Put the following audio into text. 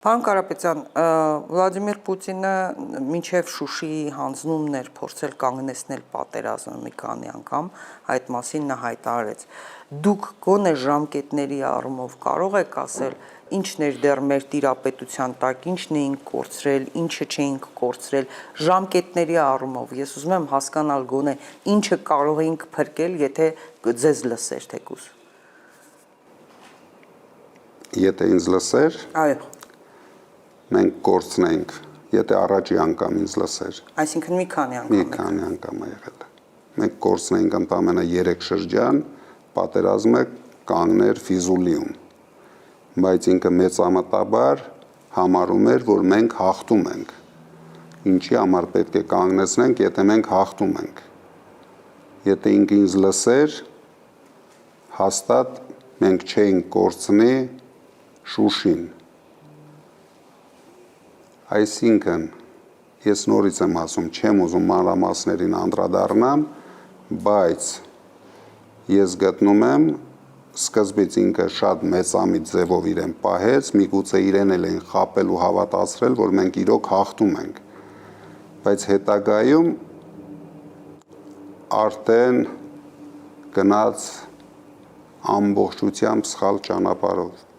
Պարոն Կարապետյան, Վլադիմիր Պուտինը մինչև Շուշիի հանձնումն էր փորձել կանգնեցնել պատերազմը մի քանի անգամ, այդ մասին նա հայտարարեց։ Դուք գոնե ժամկետների առումով կարող եք ասել, ինչն էր դեռ մեր տիրապետության տակ, ինչն էինք կորցրել, ինչը չէինք կորցրել, ժամկետների առումով, ես ուզում եմ հասկանալ գոնե ինչը կարող էինք փրկել, եթե ձեզ լսեր թեկուզ։ Եթե ինձ լսեր, Այո։ Մենք կորցնենք, եթե առաջի անգամ ինձ լսեր։ Այսինքն մի քանի անգամ։ Մի քանի անգամ եղել է։ Մենք կորցնենք ընդամենը 3 շրջան, պատերազմը կանգներ Ֆիզուլիում։ Բայց ինքը մեծամտաբար համարում էր, որ մենք հաղթում ենք։ Ինչի համար պետք է կանգնեցնենք, եթե մենք հաղթում ենք։ Եթե ինքը ինձ լսեր, հաստատ մենք չէինք կորցնի Շուշին։ Այսինքն, ես նորից եմ ասում, չեմ ուզում մանրամասներին անդրադառնամ, բայց ես գտնում եմ, սկզբից ինքը շատ մեծամիտ ձևով իրեն պահեց, միգուցե իրեն էլ են խաբել ու հավատացրել, որ մենք իրոք հաղթում ենք, բայց հետագայում արդեն գնաց ամբողջությամբ սխալ ճանապարհով։